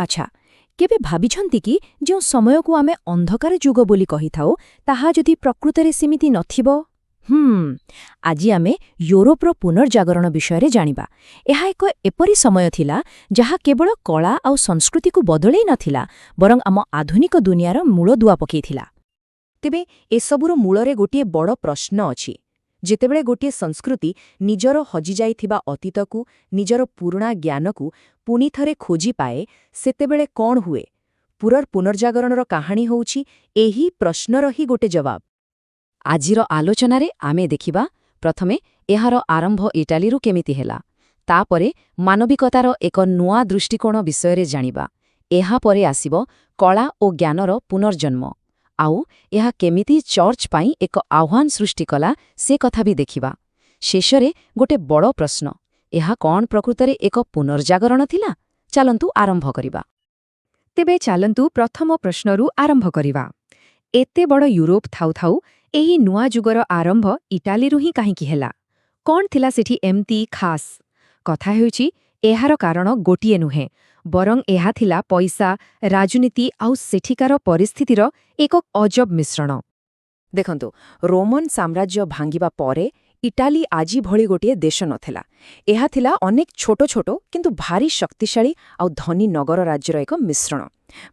ଆଚ୍ଛା, କେବେ ଭାବିଛନ୍ତି କି ଯେଉଁ ସମୟକୁ ଆମେ ଅନ୍ଧକାର ଯୁଗ ବୋଲି କହିଥାଉ ତାହା ଯଦି ପ୍ରକୃତରେ ସେମିତି ନଥିବ? ଆଜି ଆମେ ୟୁରୋପର ପୁନର୍ଜାଗରଣ ବିଷୟରେ ଜାଣିବା। ଏହା ଏକ ଏପରି ସମୟ ଥିଲା ଯାହା କେବଳ କଳା ଆଉ ସଂସ୍କୃତିକୁ ବଦଳେଇ ନଥିଲା, ବରଂ ଆମ ଆଧୁନିକ ଦୁନିଆର ମୂଳଦୁଆ ପକାଇଥିଲା। ତେବେ ଏସବୁର ମୂଳରେ ଗୋଟିଏ ବଡ଼ ପ୍ରଶ୍ନ ଅଛି। ଯେତେବେଳେ ଗୋଟିଏ ସଂସ୍କୃତି ନିଜର ହଜିଯାଇଥିବା ଅତୀତକୁ, ନିଜର ପୁରୁଣା ଜ୍ଞାନକୁ ପୁଣିଥରେ ଖୋଜିପାଏ, ସେତେବେଳେ କ'ଣ ହୁଏ? ପୁନର୍ଜାଗରଣର କାହାଣୀ ହେଉଛି ଏହି ପ୍ରଶ୍ନର ହିଁ ଗୋଟେ ଜବାବ। ଆଜିର ଆଲୋଚନାରେ ଆମେ ଦେଖିବା, ପ୍ରଥମେ ଏହାର ଆରମ୍ଭ ଇଟାଲୀରୁ କେମିତି ହେଲା, ତାପରେ ମାନବିକତାର ଏକ ନୂଆ ଦୃଷ୍ଟିକୋଣ ବିଷୟରେ ଜାଣିବା। ଏହାପରେ ଆସିବ କଳା ଓ ଜ୍ଞାନର ପୁନର୍ଜନ୍ମ, ଆଉ ଏହା କେମିତି ଚର୍ଚ୍ଚ ପାଇଁ ଏକ ଆହ୍ୱାନ ସୃଷ୍ଟି କଲା ସେ କଥା ବି ଦେଖିବା। ଶେଷରେ ଗୋଟେ ବଡ଼ ପ୍ରଶ୍ନ, ଏହା କ'ଣ ପ୍ରକୃତରେ ଏକ ପୁନର୍ଜାଗରଣ ଥିଲା? ଚାଲନ୍ତୁ ଆରମ୍ଭ କରିବା। ତେବେ ଚାଲନ୍ତୁ ପ୍ରଥମ ପ୍ରଶ୍ନରୁ ଆରମ୍ଭ କରିବା। ଏତେ ବଡ଼ ୟୁରୋପ ଥାଉ ଥାଉ ଏହି ନୂଆ ଯୁଗର ଆରମ୍ଭ ଇଟାଲୀରୁ ହିଁ କାହିଁକି ହେଲା? କ'ଣ ଥିଲା ସେଠି ଏମିତି ଖାସ୍? କଥା ହେଉଛି, ଏହାର କାରଣ ଗୋଟିଏ ନୁହେଁ, ବରଂ ଏହା ଥିଲା ପଇସା, ରାଜନୀତି ଆଉ ସେଠିକାର ପରିସ୍ଥିତିର ଏକ ଅଜବ ମିଶ୍ରଣ। ଦେଖନ୍ତୁ, ରୋମାନ ସାମ୍ରାଜ୍ୟ ଭାଙ୍ଗିବା ପରେ ଇଟାଲୀ ଆଜି ଭଳି ଗୋଟିଏ ଦେଶ ନଥିଲା। ଏହା ଥିଲା ଅନେକ ଛୋଟ ଛୋଟ କିନ୍ତୁ ଭାରି ଶକ୍ତିଶାଳୀ ଆଉ ଧନୀ ନଗର ରାଜ୍ୟର ଏକ ମିଶ୍ରଣ।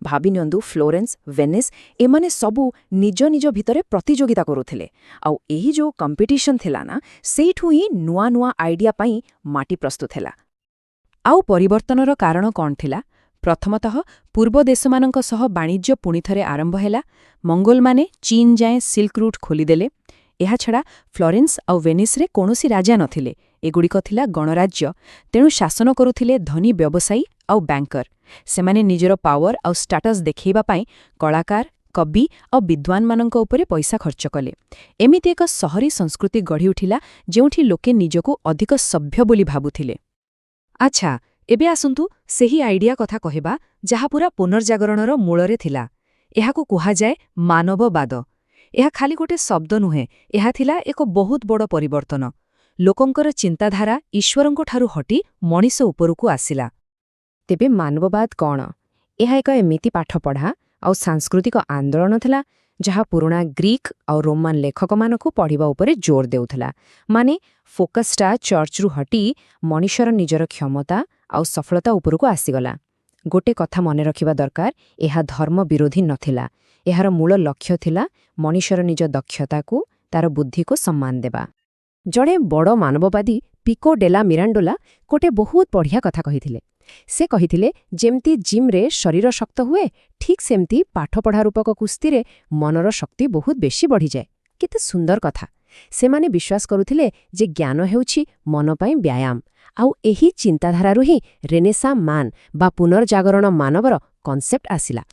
ଭାବିନିଅନ୍ତୁ, ଫ୍ଲୋରେନ୍ସ, ଭେନିସ୍, ଏମାନେ ସବୁ ନିଜ ନିଜ ଭିତରେ ପ୍ରତିଯୋଗିତା କରୁଥିଲେ। ଆଉ ଏହି ଯେଉଁ କମ୍ପିଟିସନ୍ ଥିଲା ନା, ସେଇଠୁ ହିଁ ନୂଆ ନୂଆ ଆଇଡିଆ ପାଇଁ ମାଟି ପ୍ରସ୍ତୁତ ହେଲା। ଆଉ ପରିବର୍ତ୍ତନର କାରଣ କ'ଣ ଥିଲା? ପ୍ରଥମତଃ ପୂର୍ବ ଦେଶମାନଙ୍କ ସହ ବାଣିଜ୍ୟ ପୁଣିଥରେ ଆରମ୍ଭ ହେଲା। ମଙ୍ଗୋଲମାନେ ଚୀନ ଯାଏଁ ସିଲ୍କ ରୁଟ୍ ଖୋଲିଦେଲେ। ଏହାଛଡ଼ା ଫ୍ଲୋରେନ୍ସ ଆଉ ଭେନିସ୍ରେ କୌଣସି ରାଜା ନଥିଲେ, ଏଗୁଡ଼ିକ ଥିଲା ଗଣରାଜ୍ୟ। ତେଣୁ ଶାସନ କରୁଥିଲେ ଧନୀ ବ୍ୟବସାୟୀ ଆଉ ବ୍ୟାଙ୍କର। ସେମାନେ ନିଜର ପାୱାର ଆଉ ଷ୍ଟାଟସ୍ ଦେଖାଇବା ପାଇଁ କଳାକାର, କବି ଆଉ ବିଦ୍ୱାନମାନଙ୍କ ଉପରେ ପଇସା ଖର୍ଚ୍ଚ କଲେ। ଏମିତି ଏକ ସହରୀ ସଂସ୍କୃତି ଗଢ଼ି ଉଠିଲା ଯେଉଁଠି ଲୋକେ ନିଜକୁ ଅଧିକ ସଭ୍ୟ ବୋଲି ଭାବୁଥିଲେ। ଆଚ୍ଛା, ଏବେ ଆସନ୍ତୁ ସେହି ଆଇଡିଆ କଥା କହିବା ଯାହା ପୁରା ପୁନର୍ଜାଗରଣର ମୂଳରେ ଥିଲା। ଏହାକୁ କୁହାଯାଏ ମାନବବାଦ। ଏହା ଖାଲି ଗୋଟେ ଶବ୍ଦ ନୁହେଁ, ଏହା ଥିଲା ଏକ ବହୁତ ବଡ଼ ପରିବର୍ତ୍ତନ। ଲୋକଙ୍କର ଚିନ୍ତାଧାରା ଈଶ୍ୱରଙ୍କଠାରୁ ହଟି ମଣିଷ ଉପରକୁ ଆସିଲା। ତେବେ ମାନବବାଦ କ'ଣ? ଏହା ଏକ ଏମିତି ପାଠପଢ଼ା ଆଉ ସାଂସ୍କୃତିକ ଆନ୍ଦୋଳନ ଥିଲା ଯାହା ପୁରୁଣା ଗ୍ରୀକ୍ ଆଉ ରୋମାନ ଲେଖକମାନଙ୍କୁ ପଢ଼ିବା ଉପରେ ଜୋର ଦେଉଥିଲା। ମାନେ ଫୋକସ୍ଟା ଚର୍ଚ୍ଚରୁ ହଟି ମଣିଷର ନିଜର କ୍ଷମତା ଆଉ ସଫଳତା ଉପରକୁ ଆସିଗଲା। ଗୋଟେ କଥା ମନେ ରଖିବା ଦରକାର, ଏହା ଧର୍ମ ବିରୋଧୀ ନଥିଲା। ଏହାର ମୂଳ ଲକ୍ଷ୍ୟ ଥିଲା ମଣିଷର ନିଜ ଦକ୍ଷତାକୁ, ତାର ବୁଦ୍ଧିକୁ ସମ୍ମାନ ଦେବା। ଜଣେ ବଡ଼ ମାନବବାଦୀ ପିକୋ ଡେଲା ମିରାଣ୍ଡୋଲା ଗୋଟେ ବହୁତ ବଢ଼ିଆ କଥା କହିଥିଲେ। ସେ କହିଥିଲେ, ଯେମିତି ଜିମ୍ରେ ଶରୀର ଶକ୍ତ ହୁଏ, ଠିକ୍ ସେମିତି ପାଠପଢ଼ା ରୂପକ କୁସ୍ତିରେ ମନର ଶକ୍ତି ବହୁତ ବେଶୀ ବଢ଼ିଯାଏ। କେତେ ସୁନ୍ଦର କଥା! ସେମାନେ ବିଶ୍ୱାସ କରୁଥିଲେ ଯେ ଜ୍ଞାନ ହେଉଛି ମନ ପାଇଁ ବ୍ୟାୟାମ, ଆଉ ଏହି ଚିନ୍ତାଧାରାରୁ ହିଁ ରେନେସାଁ ମାନ ବା ପୁନର୍ଜାଗରଣ ମାନବର କନସେପ୍ଟ ଆସିଲା।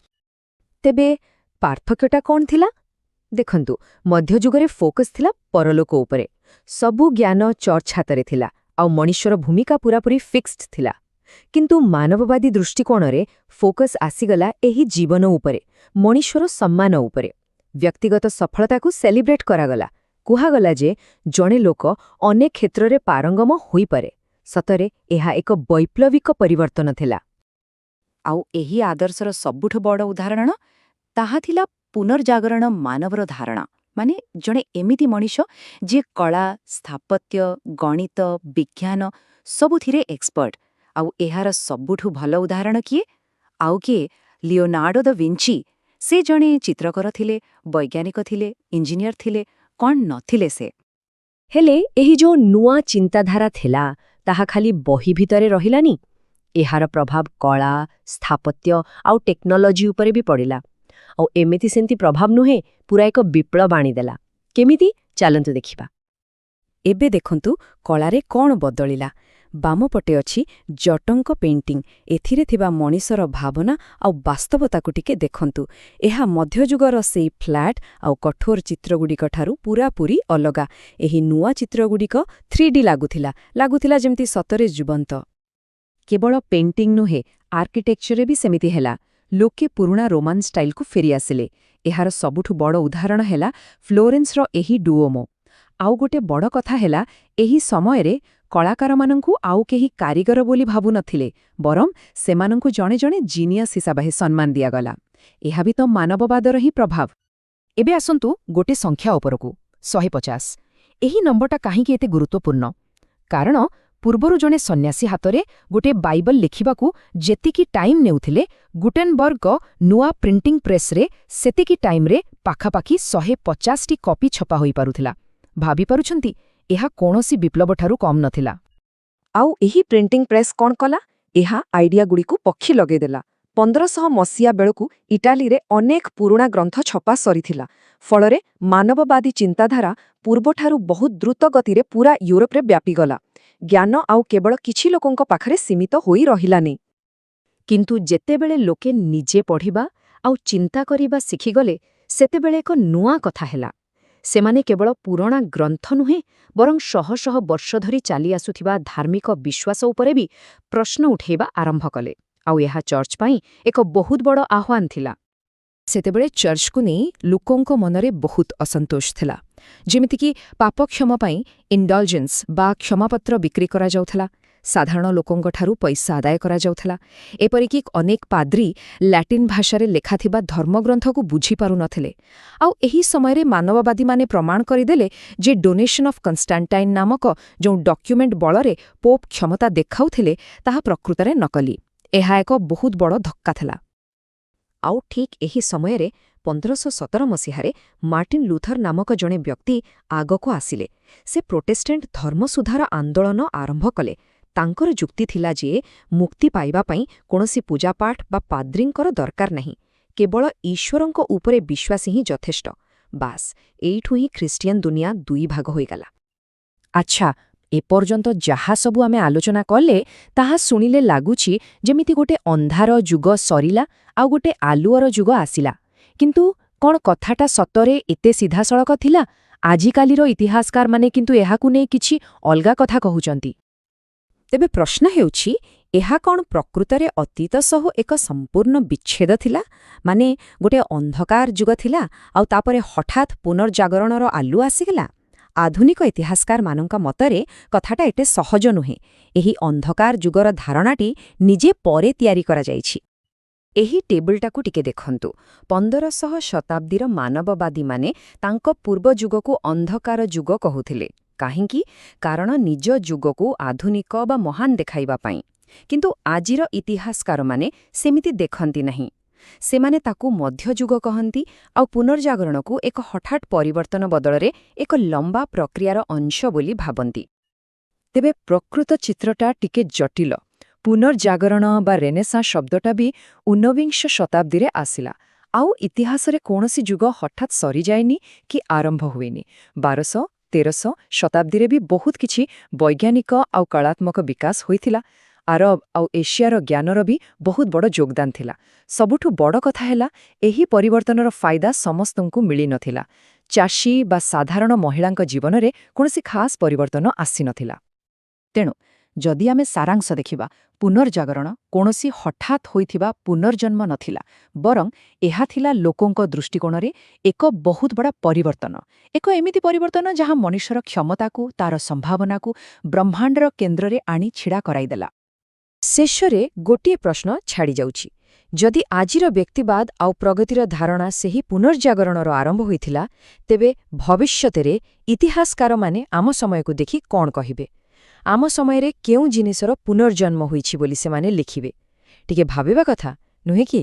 ତେବେ ପାର୍ଥକ୍ୟଟା କ'ଣ ଥିଲା? ଦେଖନ୍ତୁ, ମଧ୍ୟଯୁଗରେ ଫୋକସ୍ ଥିଲା ପରଲୋକ ଉପରେ। ସବୁ ଜ୍ଞାନ ଚର୍ଚ୍ଚ ହାତରେ ଥିଲା, ଆଉ ମଣିଷର ଭୂମିକା ପୂରାପୂରି ଫିକ୍ସଡ୍ ଥିଲା। କିନ୍ତୁ ମାନବବାଦୀ ଦୃଷ୍ଟିକୋଣରେ ଫୋକସ୍ ଆସିଗଲା ଏହି ଜୀବନ ଉପରେ, ମଣିଷର ସମ୍ମାନ ଉପରେ। ବ୍ୟକ୍ତିଗତ ସଫଳତାକୁ ସେଲିବ୍ରେଟ୍ କରାଗଲା। କୁହାଗଲା ଯେ ଜଣେ ଲୋକ ଅନେକ କ୍ଷେତ୍ରରେ ପାରଙ୍ଗମ ହୋଇପାରେ। ସତରେ ଏହା ଏକ ବୈପ୍ଳବିକ ପରିବର୍ତ୍ତନ ଥିଲା। ଆଉ ଏହି ଆଦର୍ଶର ସବୁଠୁ ବଡ଼ ଉଦାହରଣ ତାହା ଥିଲା ପୁନର୍ଜାଗରଣ ମାନବର ଧାରଣା। ମାନେ ଜଣେ ଏମିତି ମଣିଷ ଯିଏ କଳା, ସ୍ଥାପତ୍ୟ, ଗଣିତ, ବିଜ୍ଞାନ ସବୁଥିରେ ଏକ୍ସପର୍ଟ। ଆଉ ଏହାର ସବୁଠୁ ଭଲ ଉଦାହରଣ କିଏ? ଆଉ କିଏ? ଲିଓନାର୍ଡୋ ଦ ଭିଞ୍ଚି। ସେ ଜଣେ ଚିତ୍ରକର ଥିଲେ, ବୈଜ୍ଞାନିକ ଥିଲେ, ଇଞ୍ଜିନିୟର ଥିଲେ, କ'ଣ ନଥିଲେ ସେ? ହେଲେ ଏହି ଯେଉଁ ନୂଆ ଚିନ୍ତାଧାରା ଥିଲା, ତାହା ଖାଲି ବହି ଭିତରେ ରହିଲାନି। ଏହାର ପ୍ରଭାବ କଳା, ସ୍ଥାପତ୍ୟ ଆଉ ଟେକ୍ନୋଲୋଜି ଉପରେ ବି ପଡ଼ିଲା। ଆଉ ଏମିତି ସେମିତି ପ୍ରଭାବ ନୁହେଁ, ପୁରା ଏକ ବିପ୍ଳବ ଆଣିଦେଲା। କେମିତି? ଚାଲନ୍ତୁ ଦେଖିବା। ଏବେ ଦେଖନ୍ତୁ କଳାରେ କ'ଣ ବଦଳିଲା। ବାମପଟେ ଅଛି ଜଟଙ୍କ ପେଣ୍ଟିଂ। ଏଥିରେ ଥିବା ମଣିଷର ଭାବନା ଆଉ ବାସ୍ତବତାକୁ ଟିକେ ଦେଖନ୍ତୁ। ଏହା ମଧ୍ୟଯୁଗର ସେଇ ଫ୍ଲାଟ୍ ଆଉ କଠୋର ଚିତ୍ରଗୁଡ଼ିକଠାରୁ ପୂରାପୂରି ଅଲଗା। ଏହି ନୂଆ ଚିତ୍ରଗୁଡ଼ିକ 3D ଲାଗୁଥିଲା ଯେମିତି ସତରେ ଜୀବନ୍ତ। କେବଳ ପେଣ୍ଟିଂ ନୁହେଁ, ଆର୍କିଟେକ୍ଚରରେ ବି ସେମିତି ହେଲା। ଲୋକେ ପୁରୁଣା ରୋମାନ ଷ୍ଟାଇଲକୁ ଫେରିଆସିଲେ। ଏହାର ସବୁଠୁ ବଡ଼ ଉଦାହରଣ ହେଲା ଫ୍ଲୋରେନ୍ସର ଏହି ଡୁଓମୋ। ଆଉ ଗୋଟେ ବଡ଼ କଥା ହେଲା ଏହି ସମୟରେ କଳାକାରମାନଙ୍କୁ ଆଉ କେହି କାରିଗର ବୋଲି ଭାବୁନଥିଲେ, ବରଂ ସେମାନଙ୍କୁ ଜଣେ ଜଣେ ଜିନିୟସ୍ ହିସାବରେ ସମ୍ମାନ ଦିଆଗଲା। ଏହା ବି ତ ମାନବବାଦର ହିଁ ପ୍ରଭାବ। ଏବେ ଆସନ୍ତୁ ଗୋଟେ ସଂଖ୍ୟା ଉପରକୁ 150। ଏହି ନମ୍ବରଟା କାହିଁକି ଏତେ ଗୁରୁତ୍ୱପୂର୍ଣ୍ଣ? କାରଣ ପୂର୍ବରୁ ଜଣେ ସନ୍ନ୍ୟାସୀ ହାତରେ ଗୋଟେ ବାଇବଲ ଲେଖିବାକୁ ଯେତିକି ଟାଇମ୍ ନେଉଥିଲେ, ଗୁଟେନବର୍ଗ ନୂଆ ପ୍ରିଣ୍ଟିଂ ପ୍ରେସ୍ରେ ସେତିକି ଟାଇମ୍ରେ ପାଖାପାଖି 150ଟି କପି ଛପା ହୋଇପାରୁଥିଲା। ଭାବିପାରୁଛନ୍ତି, ଏହା କୌଣସି ବିପ୍ଳବଠାରୁ କମ୍ ନଥିଲା। ଆଉ ଏହି ପ୍ରିଣ୍ଟିଂ ପ୍ରେସ୍ କ'ଣ କଲା? ଏହା ଆଇଡିଆଗୁଡ଼ିକୁ ପକ୍ଷୀ ଲଗେଇଦେଲା। 1500 ମସିହା ବେଳକୁ ଇଟାଲୀରେ ଅନେକ ପୁରୁଣା ଗ୍ରନ୍ଥ ଛପା ସରିଥିଲା। ଫଳରେ ମାନବବାଦୀ ଚିନ୍ତାଧାରା ପୂର୍ବଠାରୁ ବହୁତ ଦ୍ରୁତ ଗତିରେ ପୁରା ୟୁରୋପରେ ବ୍ୟାପିଗଲା। ଜ୍ଞାନ ଆଉ କେବଳ କିଛି ଲୋକଙ୍କ ପାଖରେ ସୀମିତ ହୋଇ ରହିଲାନି। କିନ୍ତୁ ଯେତେବେଳେ ଲୋକେ ନିଜେ ପଢ଼ିବା ଆଉ ଚିନ୍ତା କରିବା ଶିଖିଗଲେ, ସେତେବେଳେ ଏକ ନୂଆ କଥା ହେଲା। ସେମାନେ କେବଳ ପୁରୁଣା ଗ୍ରନ୍ଥ ନୁହେଁ, ବରଂ ଶହ ଶହ ବର୍ଷ ଧରି ଚାଲି ଆସୁଥିବା ଧାର୍ମିକ ବିଶ୍ୱାସ ଉପରେ ବି ପ୍ରଶ୍ନ ଉଠାଇବା ଆରମ୍ଭ କଲେ। ଆଉ ଏହା ଚର୍ଚ୍ଚ ପାଇଁ ଏକ ବହୁତ ବଡ଼ ଆହ୍ୱାନ ଥିଲା। ସେତେବେଳେ ଚର୍ଚ୍ଚକୁ ନେଇ ଲୋକଙ୍କ ମନରେ ବହୁତ ଅସନ୍ତୋଷ ଥିଲା। ଯେମିତିକି ପାପକ୍ଷମ ପାଇଁ ଇଣ୍ଡଲଜେନ୍ସ ବା କ୍ଷମାପତ୍ର ବିକ୍ରି କରାଯାଉଥିଲା, ସାଧାରଣ ଲୋକଙ୍କଠାରୁ ପଇସା ଆଦାୟ କରାଯାଉଥିଲା। ଏପରିକି ଅନେକ ପାଦ୍ରୀ ଲାଟିନ୍ ଭାଷାରେ ଲେଖାଥିବା ଧର୍ମଗ୍ରନ୍ଥକୁ ବୁଝିପାରୁନଥିଲେ। ଆଉ ଏହି ସମୟରେ ମାନବବାଦୀମାନେ ପ୍ରମାଣ କରିଦେଲେ ଯେ ଡୋନେସନ୍ ଅଫ୍ କନଷ୍ଟାଣ୍ଟାଇନ୍ ନାମକ ଯେଉଁ ଡକ୍ୟୁମେଣ୍ଟ ବଳରେ ପୋପ୍ କ୍ଷମତା ଦେଖାଉଥିଲେ, ତାହା ପ୍ରକୃତରେ ନକଲି। ଏହା ଏକ ବହୁତ ବଡ଼ ଧକ୍କା ଥିଲା। ଆଉ ଠିକ୍ ଏହି ସମୟରେ 1517 ମସିହାରେ ମାର୍ଟିନ୍ ଲୁଥର ନାମକ ଜଣେ ବ୍ୟକ୍ତି ଆଗକୁ ଆସିଲେ। ସେ ପ୍ରୋଟେଷ୍ଟାଣ୍ଟ ଧର୍ମସୁଧାର ଆନ୍ଦୋଳନ ଆରମ୍ଭ କଲେ। ତାଙ୍କର ଯୁକ୍ତି ଥିଲା ଯେ ମୁକ୍ତି ପାଇବା ପାଇଁ କୌଣସି ପୂଜାପାଠ ବା ପାଦ୍ରୀଙ୍କର ଦରକାର ନାହିଁ, କେବଳ ଈଶ୍ୱରଙ୍କ ଉପରେ ବିଶ୍ୱାସ ହିଁ ଯଥେଷ୍ଟ। ବାସ୍, ଏଇଠୁ ହିଁ ଖ୍ରୀଷ୍ଟିଆନ ଦୁନିଆ ଦୁଇ ଭାଗ ହୋଇଗଲା। ଆଚ୍ଛା, ଏପର୍ଯ୍ୟନ୍ତ ଯାହା ସବୁ ଆମେ ଆଲୋଚନା କଲେ, ତାହା ଶୁଣିଲେ ଲାଗୁଛି ଯେମିତି ଗୋଟେ ଅନ୍ଧାର ଯୁଗ ସରିଲା ଆଉ ଗୋଟେ ଆଲୁଅର ଯୁଗ ଆସିଲା। କିନ୍ତୁ କ'ଣ କଥାଟା ସତରେ ଏତେ ସିଧାସଳଖ ଥିଲା? ଆଜିକାଲିର ଇତିହାସକାରମାନେ କିନ୍ତୁ ଏହାକୁ ନେଇ କିଛି ଅଲଗା କଥା କହୁଛନ୍ତି। ତେବେ ପ୍ରଶ୍ନ ହେଉଛି, ଏହା କ'ଣ ପ୍ରକୃତରେ ଅତୀତ ସହ ଏକ ସମ୍ପୂର୍ଣ୍ଣ ବିଚ୍ଛେଦ ଥିଲା? ମାନେ ଗୋଟେ ଅନ୍ଧକାର ଯୁଗ ଥିଲା, ଆଉ ତାପରେ ହଠାତ୍ ପୁନର୍ଜାଗରଣର ଆଲୁଅ ଆସିଗଲା? ଆଧୁନିକ ଇତିହାସକାରମାନଙ୍କ ମତରେ କଥାଟା ଏତେ ସହଜ ନୁହେଁ। ଏହି ଅନ୍ଧକାର ଯୁଗର ଧାରଣାଟି ନିଜେ ପରେ ତିଆରି କରାଯାଇଛି। ଏହି ଟେବୁଲଟାକୁ ଟିକେ ଦେଖନ୍ତୁ। 1500 ଶତାବ୍ଦୀର ମାନବବାଦୀମାନେ ତାଙ୍କ ପୂର୍ବ ଯୁଗକୁ ଅନ୍ଧକାର ଯୁଗ କହୁଥିଲେ। କାହିଁକି? କାରଣ ନିଜ ଯୁଗକୁ ଆଧୁନିକ ବା ମହାନ ଦେଖାଇବା ପାଇଁ। କିନ୍ତୁ ଆଜିର ଇତିହାସକାରମାନେ ସେମିତି ଦେଖନ୍ତି ନାହିଁ। ସେମାନେ ତାକୁ ମଧ୍ୟଯୁଗ କହନ୍ତି ଆଉ ପୁନର୍ଜାଗରଣକୁ ଏକ ହଠାତ୍ ପରିବର୍ତ୍ତନ ବଦଳରେ ଏକ ଲମ୍ବା ପ୍ରକ୍ରିୟାର ଅଂଶ ବୋଲି ଭାବନ୍ତି। ତେବେ ପ୍ରକୃତ ଚିତ୍ରଟା ଟିକେ ଜଟିଳ। ପୁନର୍ଜାଗରଣ ବା ରେନେସାଁ ଶବ୍ଦଟା ବି ଊନବିଂଶ ଶତାବ୍ଦୀରେ ଆସିଲା। ଆଉ ଇତିହାସରେ କୌଣସି ଯୁଗ ହଠାତ୍ ସରିଯାଏନି କି ଆରମ୍ଭ ହୁଏନି। 1200-1300 ଶତାବ୍ଦୀରେ ବି ବହୁତ କିଛି ବୈଜ୍ଞାନିକ ଆଉ କଳାତ୍ମକ ବିକାଶ ହୋଇଥିଲା। ଆରବ ଆଉ ଏସିଆର ଜ୍ଞାନର ବି ବହୁତ ବଡ଼ ଯୋଗଦାନ ଥିଲା। ସବୁଠୁ ବଡ଼ କଥା ହେଲା, ଏହି ପରିବର୍ତ୍ତନର ଫାଇଦା ସମସ୍ତଙ୍କୁ ମିଳିନଥିଲା। ଚାଷୀ ବା ସାଧାରଣ ମହିଳାଙ୍କ ଜୀବନରେ କୌଣସି ଖାସ୍ ପରିବର୍ତ୍ତନ ଆସିନଥିଲା। ତେଣୁ ଯଦି ଆମେ ସାରାଂଶ ଦେଖିବା, ପୁନର୍ଜାଗରଣ କୌଣସି ହଠାତ୍ ହୋଇଥିବା ପୁନର୍ଜନ୍ମ ନଥିଲା, ବରଂ ଏହା ଥିଲା ଲୋକଙ୍କ ଦୃଷ୍ଟିକୋଣରେ ଏକ ବହୁତ ବଡ଼ ପରିବର୍ତ୍ତନ। ଏକ ଏମିତି ପରିବର୍ତ୍ତନ ଯାହା ମଣିଷର କ୍ଷମତାକୁ, ତାର ସମ୍ଭାବନାକୁ ବ୍ରହ୍ମାଣ୍ଡର କେନ୍ଦ୍ରରେ ଆଣି ଛିଡ଼ା କରାଇଦେଲା। ଶେଷରେ ଗୋଟିଏ ପ୍ରଶ୍ନ ଛାଡ଼ିଯାଉଛି। ଯଦି ଆଜିର ବ୍ୟକ୍ତିବାଦ ଆଉ ପ୍ରଗତିର ଧାରଣା ସେହି ପୁନର୍ଜାଗରଣର ଆରମ୍ଭ ହୋଇଥିଲା, ତେବେ ଭବିଷ୍ୟତରେ ଇତିହାସକାରମାନେ ଆମ ସମୟକୁ ଦେଖି କ'ଣ କହିବେ? ଆମ ସମୟରେ କେଉଁ ଜିନିଷର ପୁନର୍ଜନ୍ମ ହୋଇଛି ବୋଲି ସେମାନେ ଲେଖିବେ? ଟିକେ ଭାବିବା କଥା, ନୁହେଁ କି?